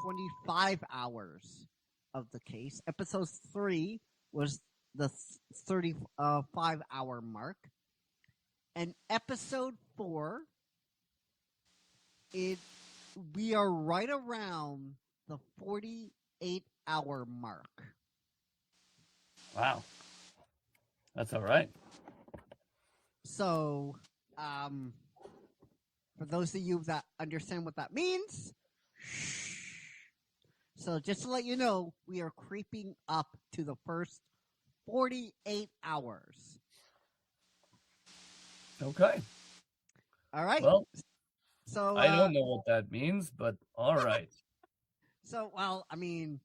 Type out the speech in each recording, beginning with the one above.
25 hours of the case. Episode 3 was the 35-hour mark. And episode 4, we are right around the 48-hour mark. Wow. That's all right. So, for those of you that understand what that means, so just to let you know, we are creeping up to the first 48 hours. Okay. All right. Well, so I don't know what that means, but all right. So, well, I mean,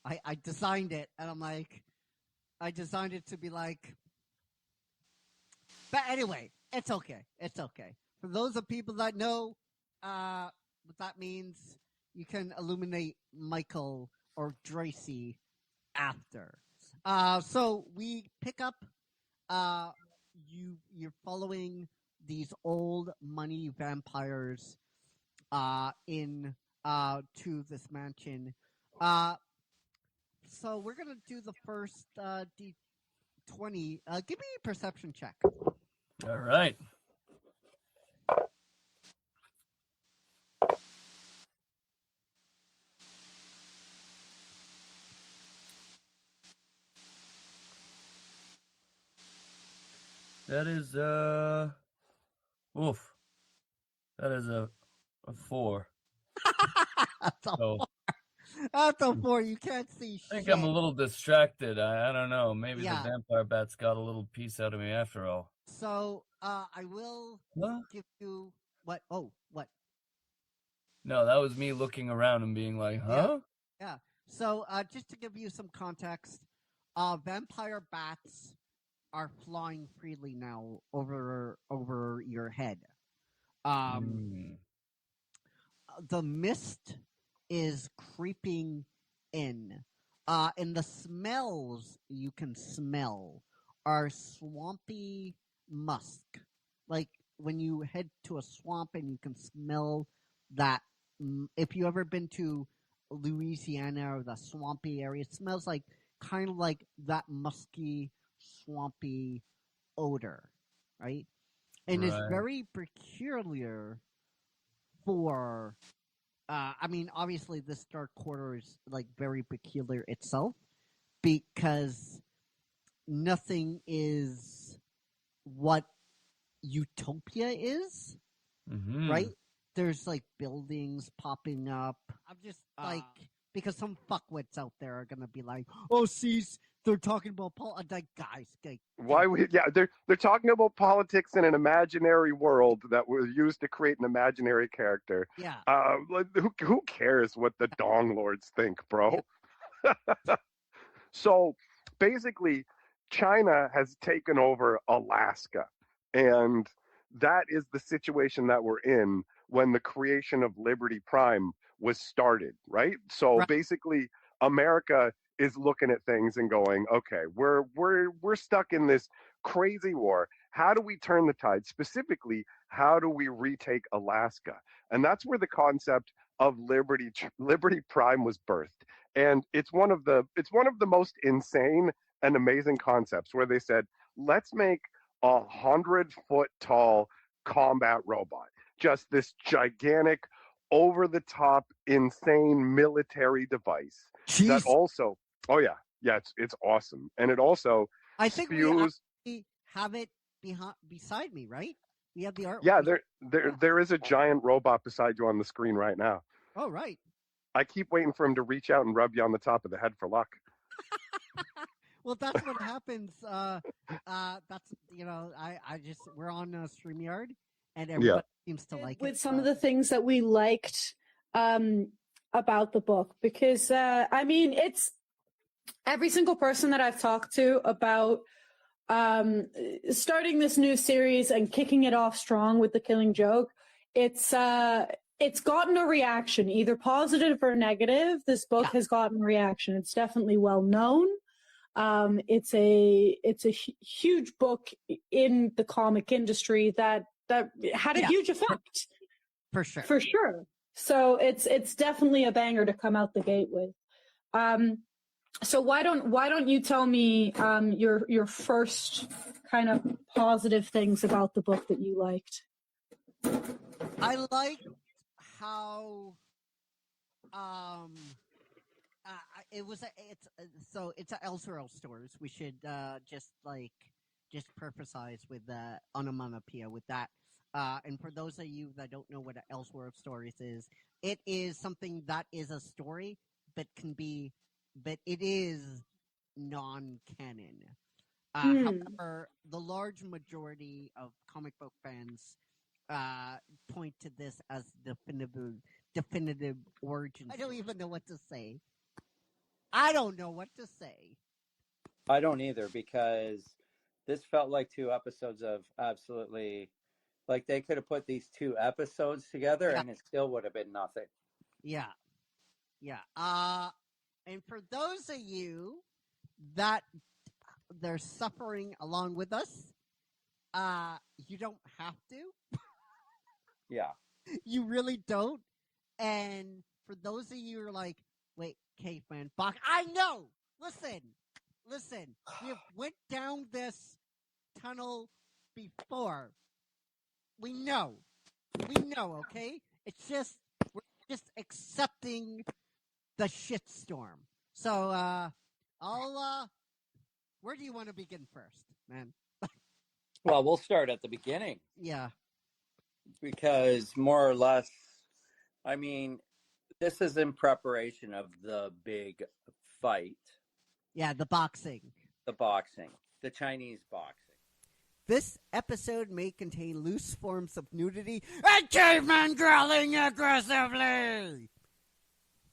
I designed it, and I'm like, I designed it to be like, but anyway, it's okay. It's okay. For those of people that know what that means, you can illuminate Michael or Tracy after. So we pick up. You're following these old money vampires in to this mansion. So we're gonna do the first D20. Give me a perception check. All right. That is oof. That is a 4. That's a So 4. That's a 4. You can't see shit. I think I'm a little distracted. I don't know. Maybe Yeah. the vampire bats got a little piece out of me after all. So I will give you what? Oh, what? No, that was me looking around and being like, huh? Yeah. So just to give you some context, vampire bats are flying freely now over your head. The mist is creeping in. And the smells you can smell are swampy musk. Like when you head to a swamp and you can smell that. If you ever been to Louisiana or the swampy area, it smells like kind of like that musky, swampy odor, right? And it's very peculiar for I mean, obviously, this Dark Quarter is like very peculiar itself because nothing is what Utopia is, right? There's like buildings popping up. I'm just like, because some fuckwits out there are gonna be like, "Oh, see, they're talking about like, guys, why we? Yeah, they're talking about politics in an imaginary world that was used to create an imaginary character. Yeah. Who cares what the Dong Lords think, bro? So basically, China has taken over Alaska, and that is the situation that we're in when the creation of Liberty Prime was started, right? So basically, America is looking at things and going, okay, we're stuck in this crazy war. How do we turn the tide? Specifically, how do we retake Alaska? And that's where the concept of Liberty Prime was birthed. And it's one of the most insane and amazing concepts where they said, let's make 100-foot tall combat robot, just this gigantic, over the top, insane military device. Jeez. That also, it's awesome, and it also I think spews. We have it beside me, right? We have the art. Yeah, there is a giant robot beside you on the screen right now. Oh, right. I keep waiting for him to reach out and rub you on the top of the head for luck. Well, that's what happens. That's, I just, we're on StreamYard and everybody seems to like it. With some of the things that we liked about the book, because, I mean, it's every single person that I've talked to about starting this new series and kicking it off strong with The Killing Joke, it's gotten a reaction, either positive or negative. This book has gotten a reaction. It's definitely well known. It's a huge book in the comic industry that had a huge effect. For sure. For sure. So it's definitely a banger to come out the gate with. So why don't you tell me your first kind of positive things about the book that you liked? I liked how it's a Elseworld stories. We should just purposize with the onomatopoeia with that. And for those of you that don't know what an Elseworld stories is, it is something that is a story, but it is non-canon. However, the large majority of comic book fans point to this as definitive origin. I don't even know what to say. I don't know what to say. I don't either, because this felt like 2 episodes of absolutely, like they could have put these 2 episodes together and it still would have been nothing. Yeah. And for those of you that they're suffering along with us, you don't have to. Yeah. You really don't. And for those of you who are like, wait, caveman, Bach, I know. Listen. We went down this tunnel before. We know, okay? It's just, we're just accepting the shitstorm. So, where do you want to begin first, man? Well, we'll start at the beginning. Yeah. Because more or less, I mean, this is in preparation of the big fight. Yeah, the boxing. The Chinese boxing. This episode may contain loose forms of nudity and cavemen growling aggressively.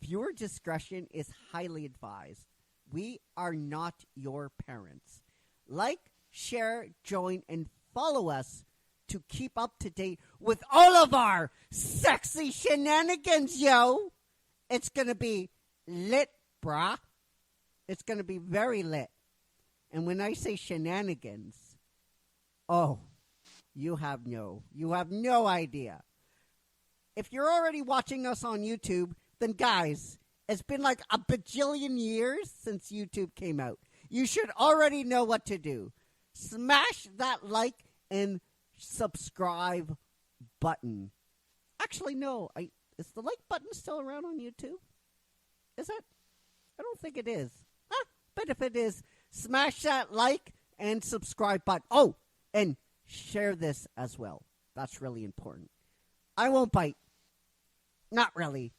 Viewer discretion is highly advised. We are not your parents. Like, share, join, and follow us to keep up to date with all of our sexy shenanigans, yo. It's going to be lit, brah. It's going to be very lit. And when I say shenanigans, oh, you have no idea. If you're already watching us on YouTube, then guys, it's been like a bajillion years since YouTube came out. You should already know what to do. Smash that like and subscribe button. Actually, no. Is the like button still around on YouTube? Is it? I don't think it is. But if it is, smash that like and subscribe button. Oh, and share this as well. That's really important. I won't bite. Not really.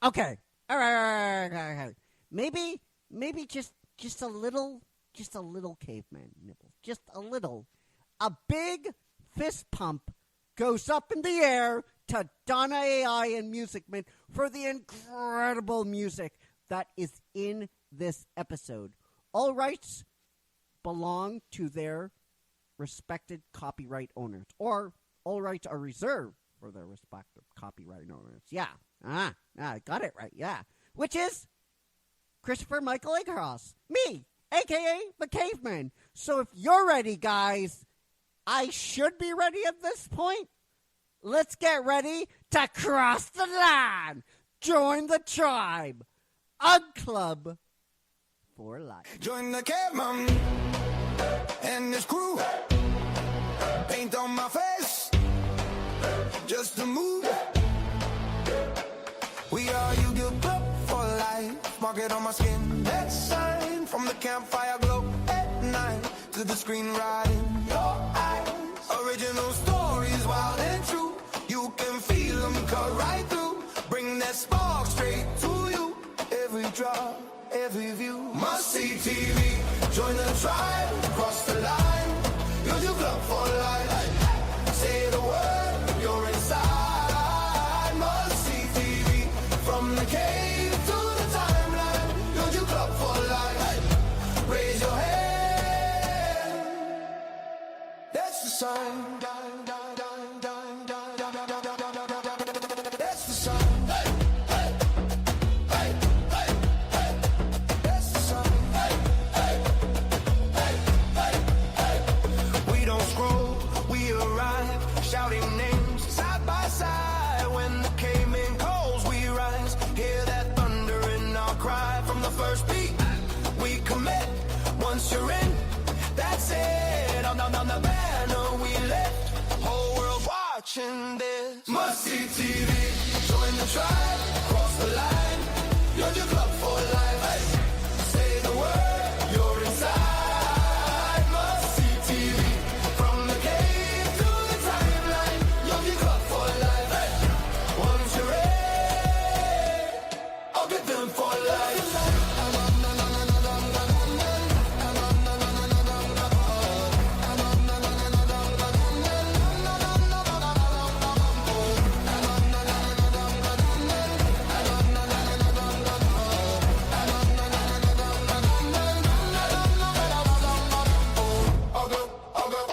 Okay. All right. Maybe just a little caveman nibble. Just a little. A big fist pump goes up in the air to Donna AI and Music Man for the incredible music that is in this episode. All rights belong to their respected copyright owners, or all rights are reserved for their respective copyright owners. Yeah. I got it right. Yeah. Which is Christopher Michael Egerhaus. Me, a.k.a. the Caveman. So if you're ready, guys, I should be ready at this point. Let's get ready to cross the line. Join the tribe. Ugg Club for life. Join the Caveman and his crew. Paint on my face, just to move. We are Yu-Gi-Oh! Club for life. Mark it on my skin. That sign from the campfire glow at night to the screen right in your eyes. Original stories, wild and true. You can feel them cut right through. Bring that spark straight to you. Every drop, every view. Must see TV. Join the tribe, cross the line. Yu-Gi-Oh! Club for life. Say the word, you're inside. Must see TV. From the cave to the timeline. Yu-Gi-Oh! Club for life. Raise your hand. That's the sign. That's the sign. That's the sign. We don't scroll, we arrive, shouting names side by side when the came in cold. first beat. We commit. Once you're in, that's it. On the banner we lift. Whole world watching this. Must see TV. Join the tribe. Cross the line. You're your club for life. Hey. Say the word. You're inside. Must see TV. From the cave to the timeline. You're your club for life. Hey. Once you're in, I'll get them for life.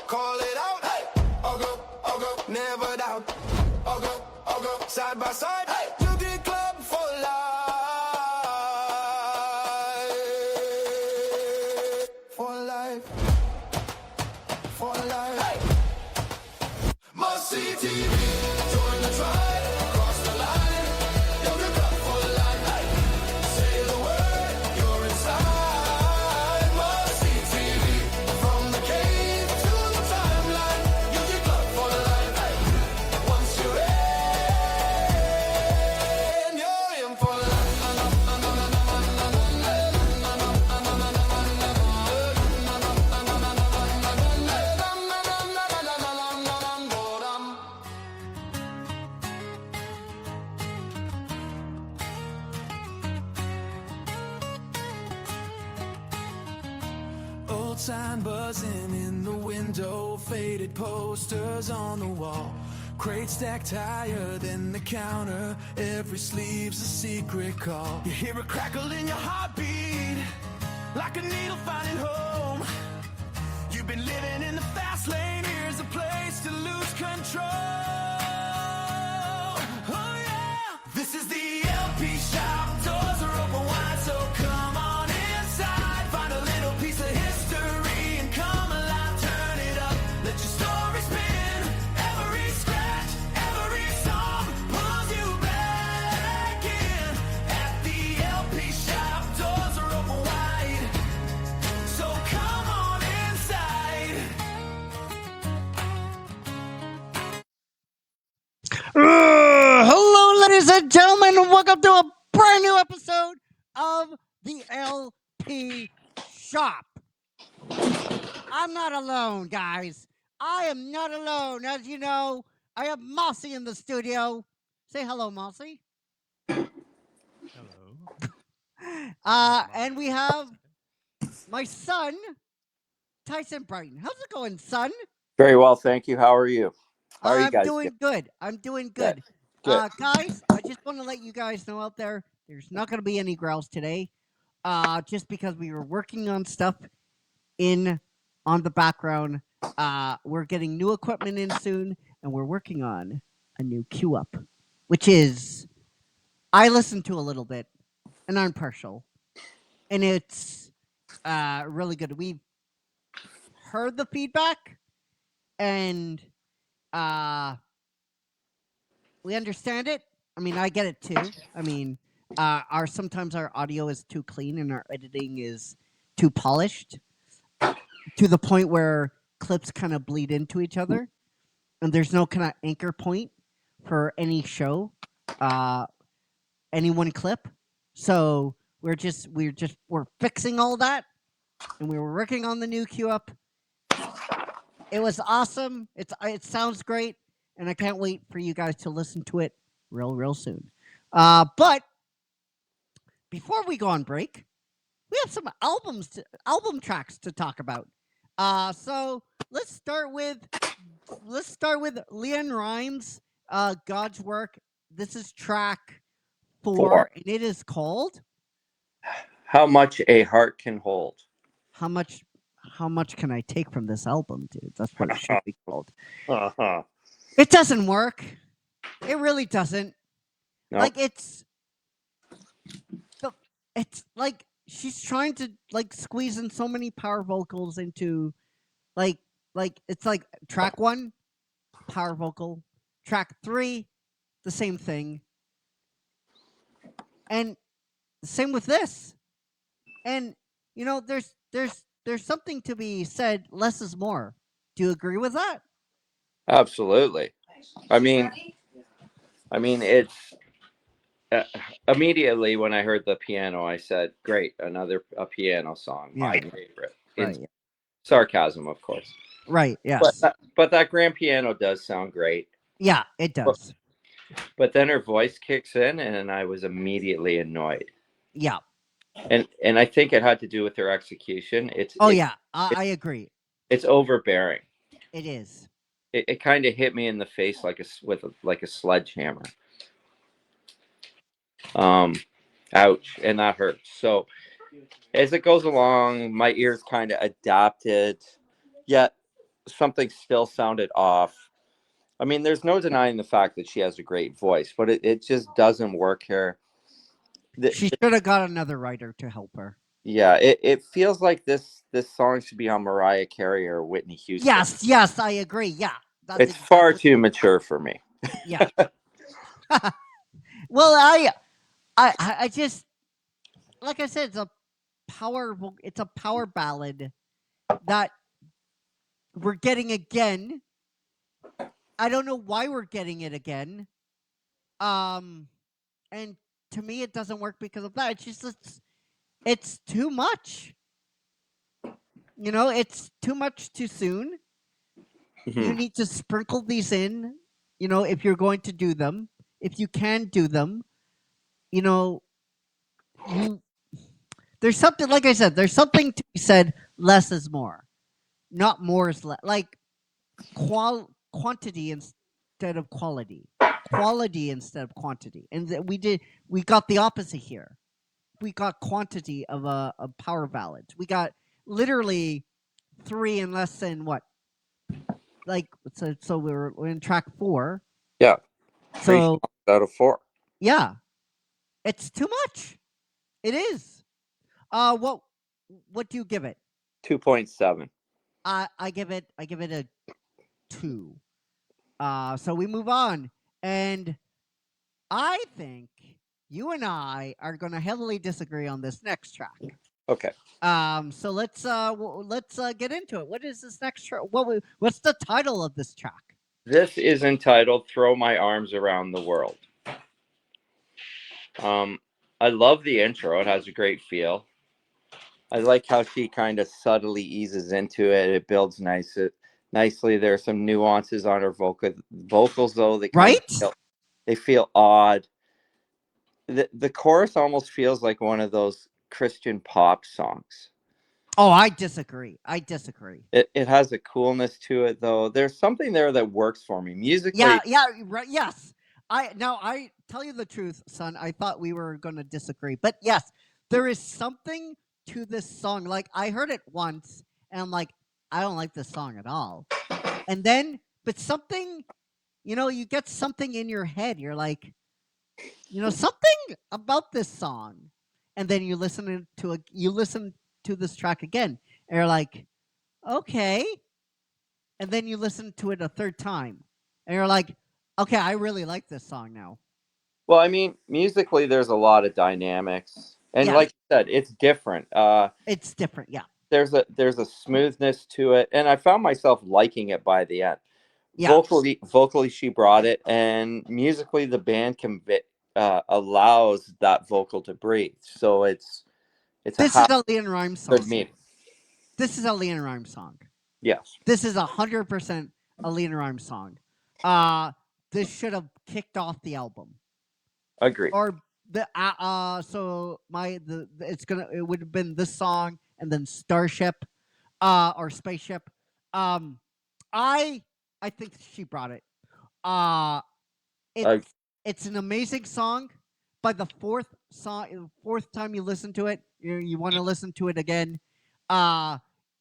Call it out. Hey. I'll go, never doubt. I'll go, side by side. Hey. You did club for life. For life. For life. Hey. Must see TV. Join the tribe. Cross the line. You're the club for life. Hey. Say the word. You're inside. Must see TV. From the cave to the timeline. You're the club for life. Hey. Once you're in, you're in for life. Old sign buzzing in the window, faded posters on the wall, crates stacked higher than the counter, every sleeve's a secret call. You hear a crackle in your heartbeat, like a needle finding home. You've been living in the fast lane, here's a place to lose control. Oh yeah, this is the LP shop, doors are open wide, so come on inside, find a little piece of history and come alive, turn it up, let your story spin, every scratch, every song pulls you back in. At the LP shop, doors are open wide, so come on inside. Hello, ladies and gentlemen, and welcome to a brand new episode of the LP Shop. I'm not alone, guys. I am not alone. As you know, I have Mossy in the studio. Say hello, Mossy. Hello. And we have my son, Tyson Brighton. How's it going, son? Very well, thank you. How are you? How are you I'm guys doing good. I'm doing good. Good. Guys, I just want to let you guys know out there, there's not going to be any growls today, just because we were working on stuff on the background. We're getting new equipment in soon, and we're working on a new queue up, which is, I listened to a little bit, and I'm partial, and it's really good. We've heard the feedback, and we understand it. I mean, I get it too. I mean, sometimes our audio is too clean and our editing is too polished to the point where clips kind of bleed into each other, and there's no kind of anchor point for any show, any one clip. So we're fixing all that, and we were working on the new queue up. It was awesome. It sounds great, and I can't wait for you guys to listen to it real soon. But before we go on break, we have some album tracks to talk about. So let's start with Leanne Rimes, God's Work. This is track 4, and it is called How Much a Heart Can Hold. How much can I take from this album, dude? That's what it should be called. Uh-huh. It doesn't work. It really doesn't. No. Like it's like she's trying to like squeeze in so many power vocals into like it's like track 1, power vocal, track 3, the same thing. And same with this. And there's something to be said. Less is more. Do you agree with that? Absolutely. I mean, it's immediately when I heard the piano, I said, "Great, another a piano song, my Yeah. favorite." Right. In sarcasm, of course. Right. But Yes. but that grand piano does sound great. Yeah, it does. But then her voice kicks in, and I was immediately annoyed. Yeah. And I think it had to do with her execution. Oh yeah, I agree. It's overbearing. It is. It kind of hit me in the face like a sledgehammer. Ouch, and that hurts. So as it goes along, my ears kind of adapted, yet something still sounded off. I mean, there's no denying the fact that she has a great voice, but it just doesn't work here. She should have got another writer to help her. Yeah, it feels like this song should be on Mariah Carey or Whitney Houston. Yes, I agree. Yeah. It's far too mature for me. Yeah. Well, I just, like I said, it's a power ballad that we're getting again. I don't know why we're getting it again. And to me, it doesn't work because of that. It's just it's too much. It's too much too soon. You need to sprinkle these in, if you're going to do them. If you can do them, there's something, like I said, there's something to be said, less is more. Not more is less. Like quantity instead of quality. Quality instead of quantity. And we got the opposite here. We got quantity of a power ballad. We got literally 3 in less than what? Like, so we're in track 4. Yeah. 3 So out of 4. yeah, it's too much. It is. What do you give it? 2.7. I give it a 2. So we move on, and I think you and I are going to heavily disagree on this next track. Okay. So let's get into it. What is this next track? What's the title of this track? This is entitled "Throw My Arms Around the World." I love the intro. It has a great feel. I like how she kind of subtly eases into it. It builds nicely. There are some nuances on her vocals, though. They feel odd. The chorus almost feels like one of those Christian pop songs. Oh, I disagree. It has a coolness to it, though. There's something there that works for me musically. Yeah, right. Yes. I tell you the truth, son. I thought we were going to disagree, but yes, there is something to this song. Like, I heard it once, and I'm like, I don't like this song at all. And then, but something, you get something in your head. You're like, something about this song, and then you listen to this track again, and you're like, okay. And then you listen to it a third time, and you're like, okay, I really like this song now. Well, I mean, musically, there's a lot of dynamics, and like you said, it's different. It's different, yeah. There's a smoothness to it, and I found myself liking it by the end. Yeah. Vocally, she brought it, and musically, the band allows that vocal to breathe. So this is a LeAnn Rimes song. Good meeting. This is a LeAnn Rimes song. Yes. This is 100% a LeAnn Rimes song. This should have kicked off the album. Agreed. Or it would have been this song and then Starship, or Spaceship. I think she brought it. It's an amazing song. By the fourth time you listen to it, you want to listen to it again.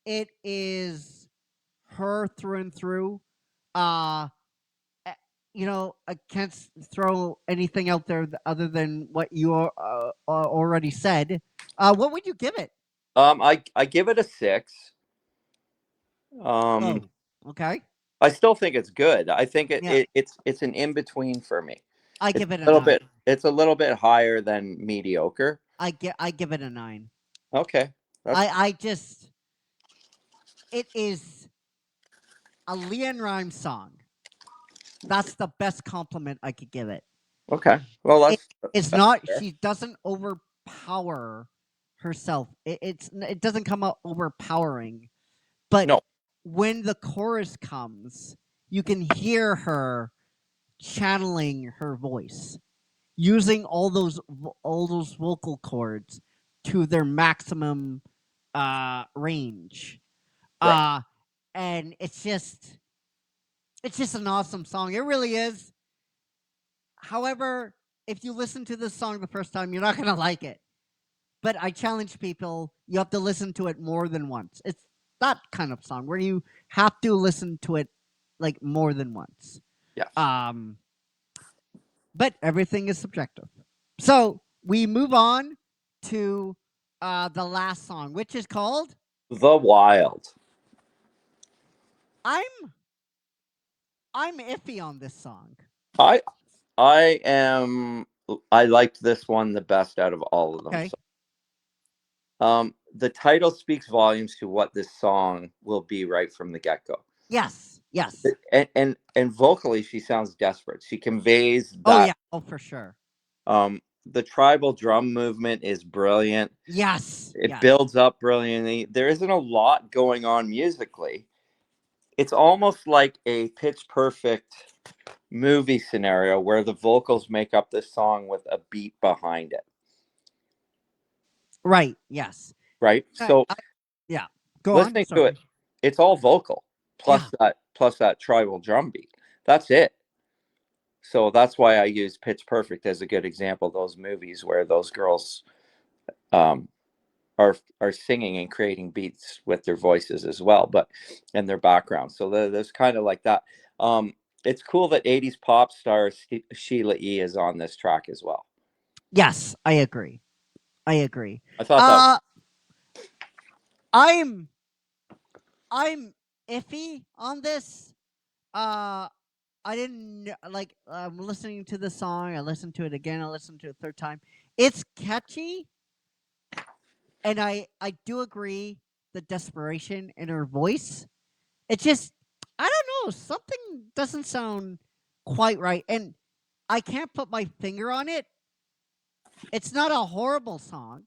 It is her through and through. I can't throw anything out there other than what you already said. What would you give it? I give it a 6. Okay. I still think it's good. I think it's an in between for me. I give it a little bit. It's a little bit higher than mediocre. I give it a 9. Okay. That's I just it is a Leanne Rimes song. That's the best compliment I could give it. okay. Well, It it's that's not. fair. She doesn't overpower herself. It doesn't come out overpowering. But No. when the chorus comes, you can hear her channeling her voice, using all those vocal cords to their maximum range. Right. And it's just an awesome song. It really is. However, if you listen to this song the first time, you're not going to like it. But I challenge people, you have to listen to it more than once. It's that kind of song where you have to listen to it like more than once. Yes. But everything is subjective. So we move on to the last song, which is called The Wild. I'm iffy on this song. I liked this one the best out of all of them. Okay. The title speaks volumes to what this song will be right from the get-go. Yes. And vocally she sounds desperate. She conveys that. Oh yeah. Oh, for sure. The tribal drum movement is brilliant. Yes. It yes. builds up brilliantly. There isn't a lot going on musically. It's almost like a Pitch Perfect movie scenario where the vocals make up this song with a beat behind it. Right. Yes. Right. So yeah. Go listening on. to it, it's all vocal plus that tribal drum beat. That's it. So that's why I use Pitch Perfect as a good example. Those movies where those girls are singing and creating beats with their voices as well, but and their background. So there's kind of like that. It's cool that 80s pop star Sheila E. is on this track as well. Yes, I agree. I thought that. I'm iffy on this. I didn't like. I'm listening to the song. I listened to it again. I listened to it a third time. It's catchy, and I do agree the desperation in her voice. It's just I don't know. Something doesn't sound quite right, and I can't put my finger on it. It's not a horrible song,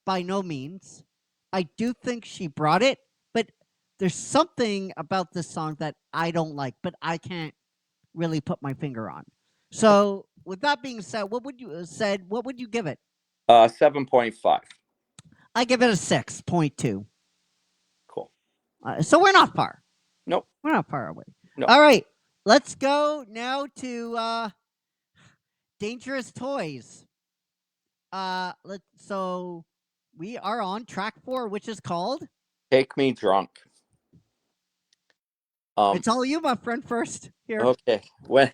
by no means. I do think she brought it, but there's something about this song that I don't like, but I can't really put my finger on. So, with that being said, what would you give it? 7.5. I give it a 6.2. Cool. So we're not far. Nope. We're not far away. No. All right. Let's go now to Dangerous Toys. So we are on track 4, which is called Take Me Drunk. It's all you, my friend, first. Here. Okay. When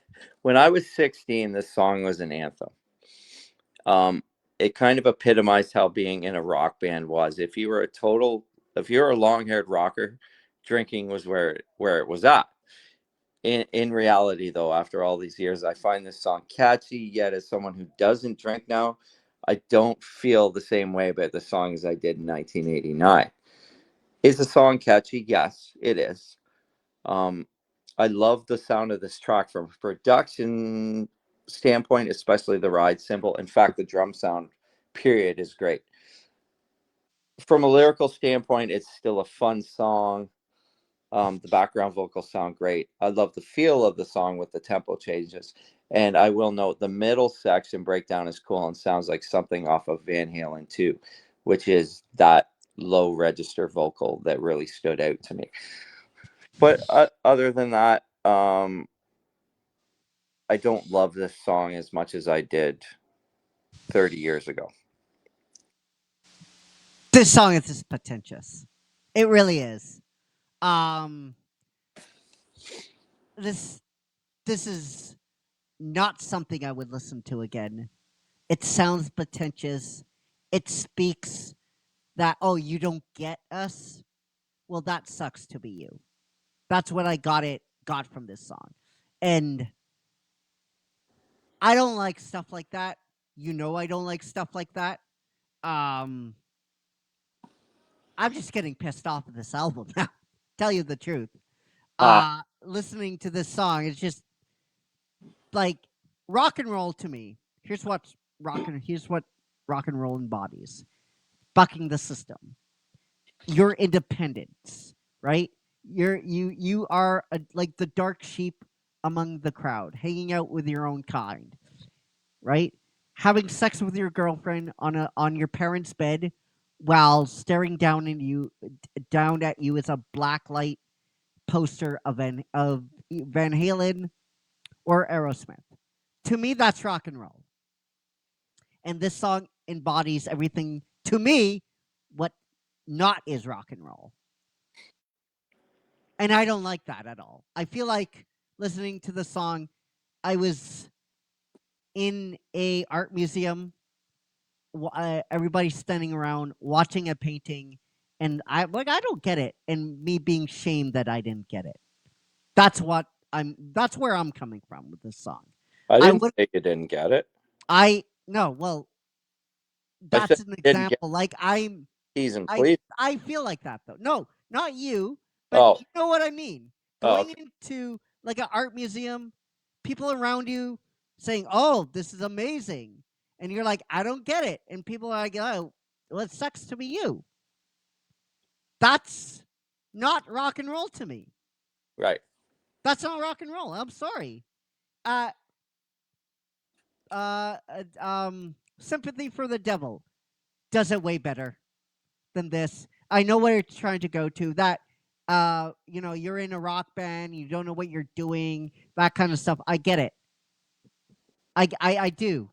I was 16, this song was an anthem. It kind of epitomized how being in a rock band was. If you were a long-haired rocker, drinking was where it was at. In reality, though, after all these years, I find this song catchy, yet as someone who doesn't drink now, I don't feel the same way about the song as I did in 1989. Is the song catchy? Yes, it is. I love the sound of this track from a production standpoint, especially the ride cymbal. In fact, the drum sound, period, is great. From a lyrical standpoint, it's still a fun song. The background vocals sound great. I love the feel of the song with the tempo changes. And I will note the middle section breakdown is cool and sounds like something off of Van Halen 2, which is that low register vocal that really stood out to me. But other than that, I don't love this song as much as I did 30 years ago. This song is just pretentious. It really is. This is not something I would listen to again. It sounds pretentious. It speaks that, oh, you don't get us? Well, that sucks to be you. That's what I got from this song. And I don't like stuff like that. You know I don't like stuff like that. I'm just getting pissed off at this album now. Tell you the truth. Uh, Listening to this song, it's just like rock and roll to me. Here's what rock and roll embodies: bucking the system, your independence, right? You are like the dark sheep among the crowd, hanging out with your own kind, right? Having sex with your girlfriend on your parents' bed while staring down at you is a blacklight poster of Van Halen or Aerosmith. To me, that's rock and roll. And this song embodies everything, to me, what not is rock and roll. And I don't like that at all. I feel like listening to the song, I was in a art museum, everybody standing around watching a painting, and I don't get it, and me being shamed that I didn't get it. That's where I'm coming from with this song. I didn't say you didn't get it. Well, that's an example. Like please. I feel like that though. No, not you, but you know what I mean. Going into like an art museum, people around you saying, "Oh, this is amazing," and you're like, "I don't get it," and people are like, "Oh, well, it sucks to be you." That's not rock and roll to me. Right. That's not rock and roll. I'm sorry. Sympathy for the Devil does it way better than this. I know what you're trying to go to. That you're in a rock band, you don't know what you're doing, that kind of stuff. I get it. I do.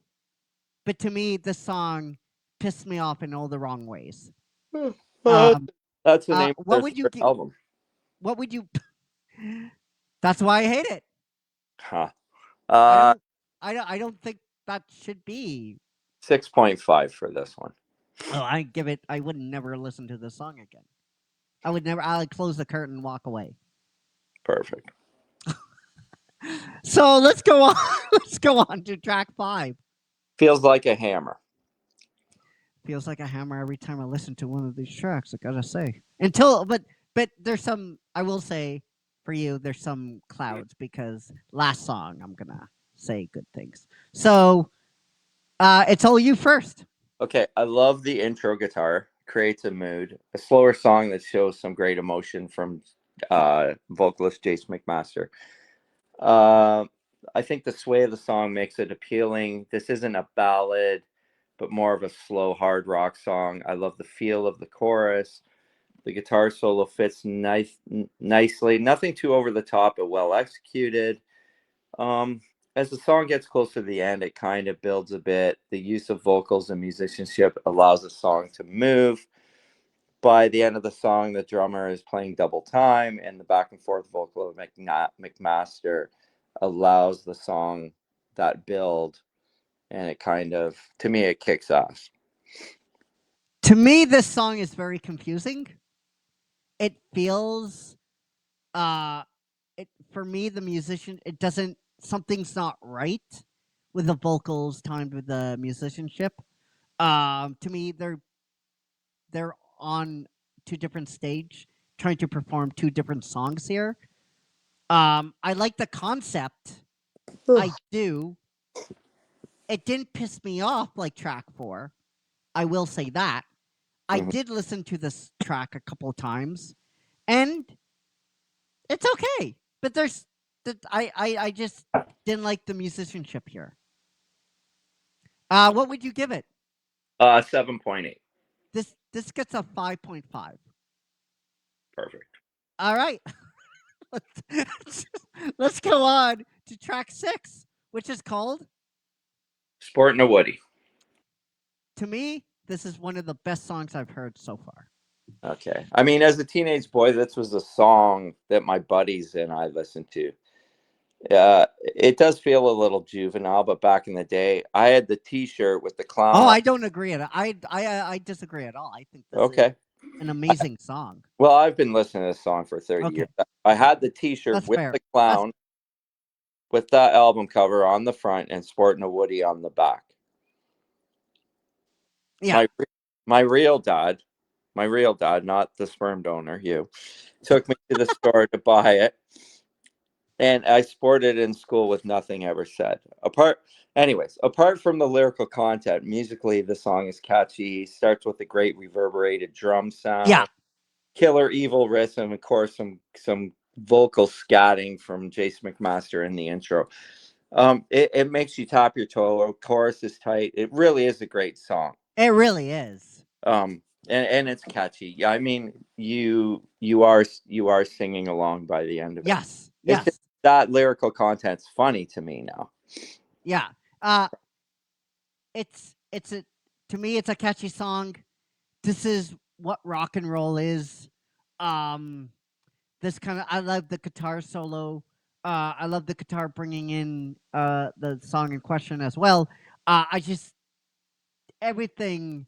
But to me, this song pissed me off in all the wrong ways. That's the name what of would you their album. What would you That's why I hate it. Huh. I don't think that should be 6.5 for this one. Oh, I would never listen to this song again. I'd close the curtain and walk away. Perfect. So let's go on. Let's go on to track 5. Feels like a hammer. Feels like a hammer every time I listen to one of these tracks, I gotta say. But there's some, I will say for you, there's some clouds because last song I'm gonna say good things. So it's all you first. Okay, I love the intro guitar. Creates a mood. A slower song that shows some great emotion from vocalist Jace McMaster. I think the sway of the song makes it appealing. This isn't a ballad, but more of a slow, hard rock song. I love the feel of the chorus. The guitar solo fits nicely. Nothing too over the top, but well executed. As the song gets closer to the end, it kind of builds a bit. The use of vocals and musicianship allows the song to move. By the end of the song, the drummer is playing double time, and the back and forth vocal of McMaster allows the song that build, and it kind of, to me, it kicks ass. To me, this song is very confusing. It feels, for me, the musician, something's not right with the vocals timed with the musicianship. To me, they're on two different stage, trying to perform two different songs here. I like the concept. I do. It didn't piss me off like track 4. I will say that. I did listen to this track a couple of times, and it's okay. But I just didn't like the musicianship here. What would you give it? 7.8. This gets a 5.5. Perfect. All right. Let's go on to track 6, which is called Sportin' a Woody. To me, this is one of the best songs I've heard so far. Okay. I mean, as a teenage boy, this was a song that my buddies and I listened to. It does feel a little juvenile, but back in the day, I had the T-shirt with the clown. Oh, I don't agree at all. I disagree at all. I think this is an amazing song. Well, I've been listening to this song for 30 years. I had the T-shirt That's with fair. the clown, with that album cover on the front, and Sportin' a Woody on the back. Yeah. My real dad my real dad, not the sperm donor, you, took me to the store to buy it. And I sported in school with nothing ever said. Apart from the lyrical content, musically, the song is catchy. Starts with a great reverberated drum sound. Yeah. Killer evil riffs, and of course some vocal scatting from Jace McMaster in the intro. It makes you tap your toe. Chorus is tight. It really is a great song. It really is. And it's catchy. Yeah, I mean, you are singing along by the end of it. Yes. It's Yes. just that lyrical content's funny to me now. Yeah. It's to me it's a catchy song. This is what rock and roll is. This kind of, I love the guitar solo. I love the guitar bringing in the song in question as well. I just, everything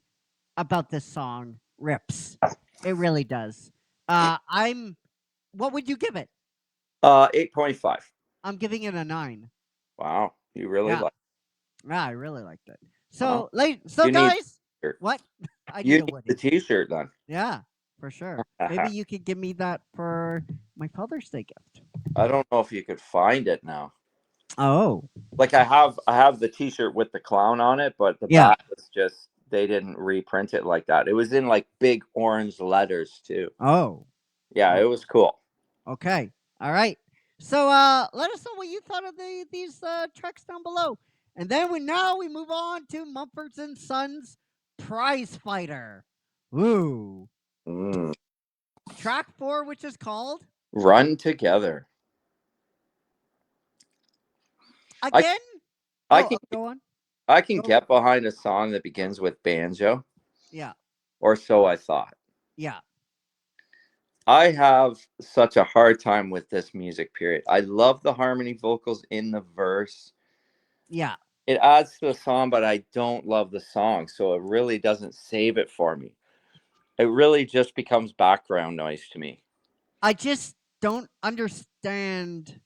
about this song rips. It really does. What would you give it? 8.5. I'm giving it a 9. Wow, you really Yeah. like Yeah, I really liked it. So, Wow. so You need guys, t-shirt. what? I you need a need Woody. the T-shirt then. Yeah, for sure. Maybe you could give me that for my Father's Day gift. I don't know if you could find it now. Oh, Like I have the T-shirt with the clown on it, but the Yeah. back was just, they didn't reprint it like that. It was in like big orange letters too. oh, Yeah, it was cool. okay. All right. So, let us know what you thought of these tracks down below. And then we move on to Mumford & Sons Prize Fighter. Ooh. Mm. Track 4, which is called Run Together. again. I can Go on. get behind a song that begins with banjo, Yeah. or so I thought. Yeah. I have such a hard time with this music, period. I love the harmony vocals in the verse. Yeah. It adds to the song, but I don't love the song, so it really doesn't save it for me. It really just becomes background noise to me. I just don't understand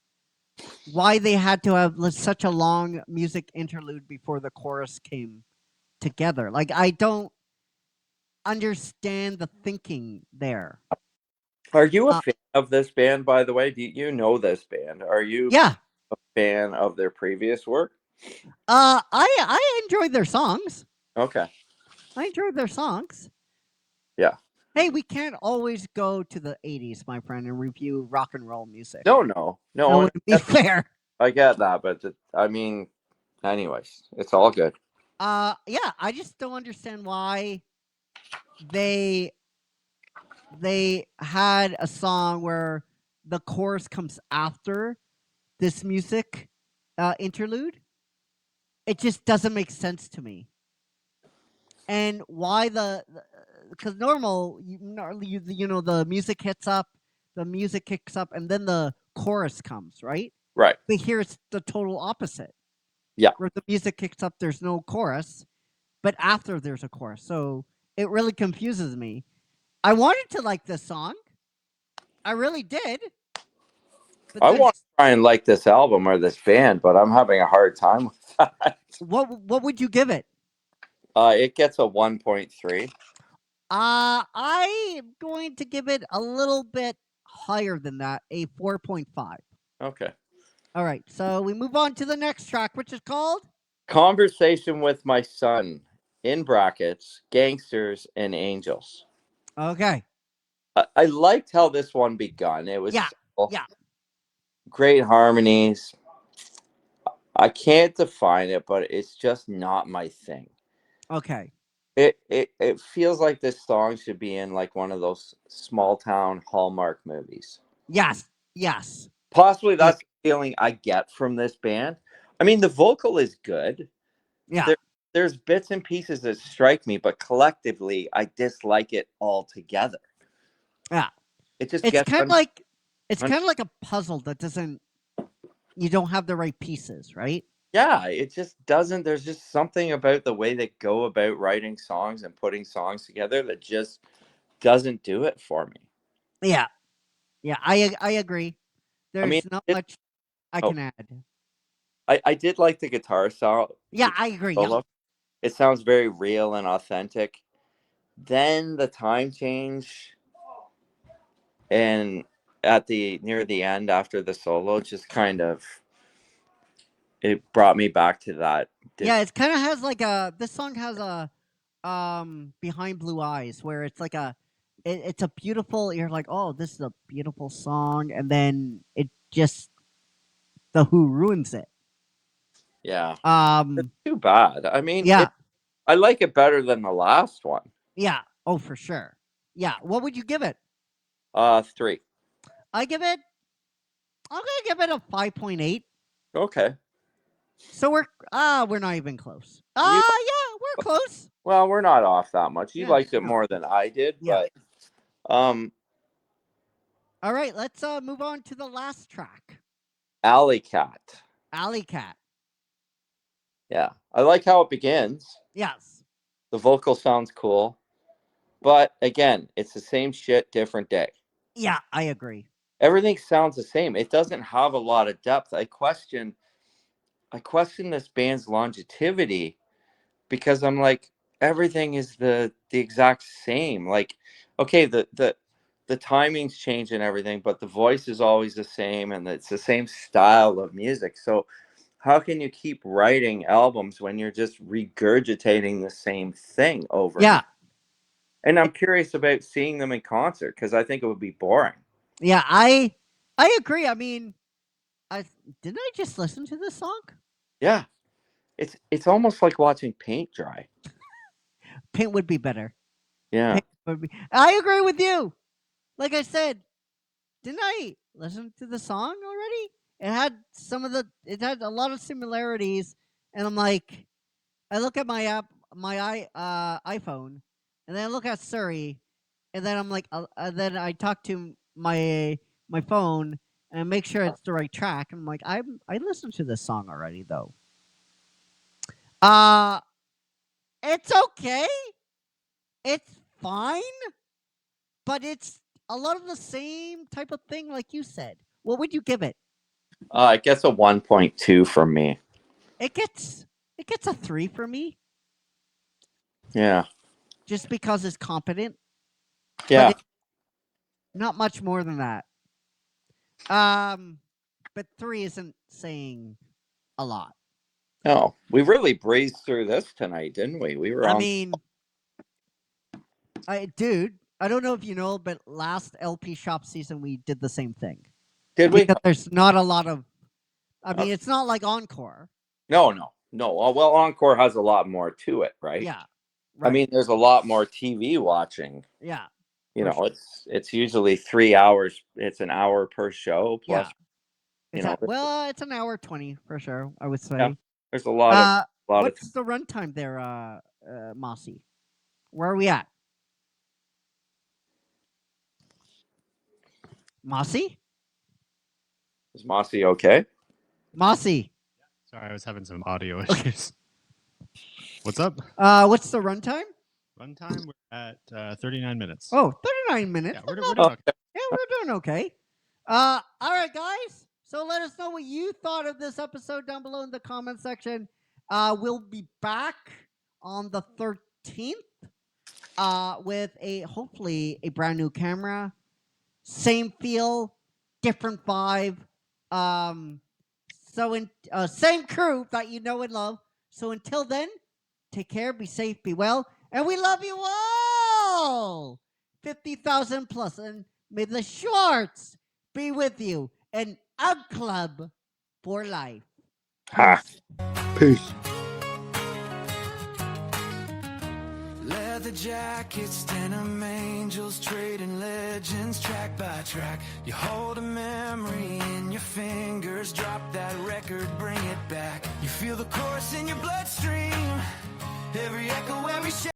why they had to have such a long music interlude before the chorus came together. Like, I don't understand the thinking there. Are you a fan of this band, by the way? Do you know this band? Are you Yeah. a fan of their previous work? I enjoyed their songs. Okay. I enjoyed their songs. Yeah. Hey, we can't always go to the 80s, my friend, and review rock and roll music. No. That wouldn't be fair. I get that, but I mean, anyways, it's all good. Yeah, I just don't understand why they had a song where the chorus comes after this music interlude. It just doesn't make sense to me. And why because normal, you know, the music hits up, the music kicks up, and then the chorus comes, right? Right. But here it's the total opposite. Yeah. Where the music kicks up, there's no chorus, but after there's a chorus. So it really confuses me. I wanted to like this song. I really did. But I want to try and like this album or this band, but I'm having a hard time with that. What would you give it? It gets a 1.3. I am going to give it a little bit higher than that, a 4.5. Okay. All right, so we move on to the next track, which is called Conversation with My Son, in brackets, Gangsters and Angels. Okay. I liked how this one begun. It was simple. Yeah. Great harmonies. I can't define it, but it's just not my thing. Okay. It feels like this song should be in like one of those small town Hallmark movies. Yes. Possibly that's the feeling I get from this band. I mean, the vocal is good. Yeah. There's bits and pieces that strike me, but collectively, I dislike it altogether. Yeah. It just It's gets kind of like a puzzle that doesn't. You don't have the right pieces, right? Yeah, it just doesn't. There's just something about the way they go about writing songs and putting songs together that just doesn't do it for me. Yeah. I agree. There's not much I can add. I did like the guitar solo. Yeah, I agree. Solo. It sounds very real and authentic, then the time change and near the end after the solo just kind of, it brought me back to that. Yeah, it kind of has like this song has a Behind Blue Eyes, where it's like it's a beautiful, you're like, oh, this is a beautiful song, and then it just, the Who ruins it. Yeah. Um It's too bad. I mean, yeah. I like it better than the last one. Yeah. Oh, for sure. Yeah. What would you give it? 3. I'm gonna give it a 5.8. Okay. So we're not even close. You- Yeah, we're close. Well, we're not off that much. You Yeah, liked it no. more than I did, Yeah. but All right, let's move on to the last track, Alley Cat. Alley Cat. Yeah. I like how it begins. Yes. The vocal sounds cool. But again, it's the same shit, different day. Yeah, I agree. Everything sounds the same. It doesn't have a lot of depth. I question this band's longevity because I'm like, everything is the exact same. Like, okay, the timings change and everything, but the voice is always the same and it's the same style of music. So how can you keep writing albums when you're just regurgitating the same thing over? Yeah. And I'm curious about seeing them in concert because I think it would be boring. Yeah, I agree. I mean, didn't I just listen to this song? Yeah. It's almost like watching paint dry. Paint would be better. Yeah. Paint would be. I agree with you. Like I said, didn't I listen to the song already? It had a lot of similarities, and I'm like, I look at my app, my iPhone, and then I look at Surrey, and then I'm like, then I talk to my phone and I make sure it's the right track. And I'm like, I listened to this song already though. It's okay. It's fine, but it's a lot of the same type of thing, like you said. What would you give it? It gets a 1.2 from me. It gets a 3 for me, Yeah. just because it's competent. Yeah. Not much more than that. But 3 isn't saying a lot. No, we really breezed through this tonight, didn't we? We were I on. mean, dude, I don't know if you know, but last LP Shop season we did the same thing. Did we? Because there's not a lot of. I mean, it's not like Encore. No. Well, Encore has a lot more to it, right? Yeah. I mean, there's a lot more TV watching. Yeah. You For know, it's usually 3 hours. It's an hour per show plus. Yeah. It's an hour 20 for sure, I would say. Yeah, there's a lot of. What's the runtime there, Mossy? Where are we at? Mossy? Is Mossy okay? Mossy. Sorry, I was having some audio issues. What's up? What's the runtime? Runtime, we're at 39 minutes. Oh, 39 minutes. Yeah, we're doing okay. Yeah, we're doing okay. All right, guys. So let us know what you thought of this episode down below in the comment section. We'll be back on the 13th with hopefully a brand new camera. Same feel, different vibe. Same crew that you know and love. So until then, take care, be safe, be well, and we love you all. 50,000 plus, and may the Schwartz be with you. And Ugg Club for life. Ha. Peace. Leather jackets, denim angels, trading legends track by track. You hold a memory in your fingers, drop that record, bring it back. You feel the chorus in your bloodstream, every echo, every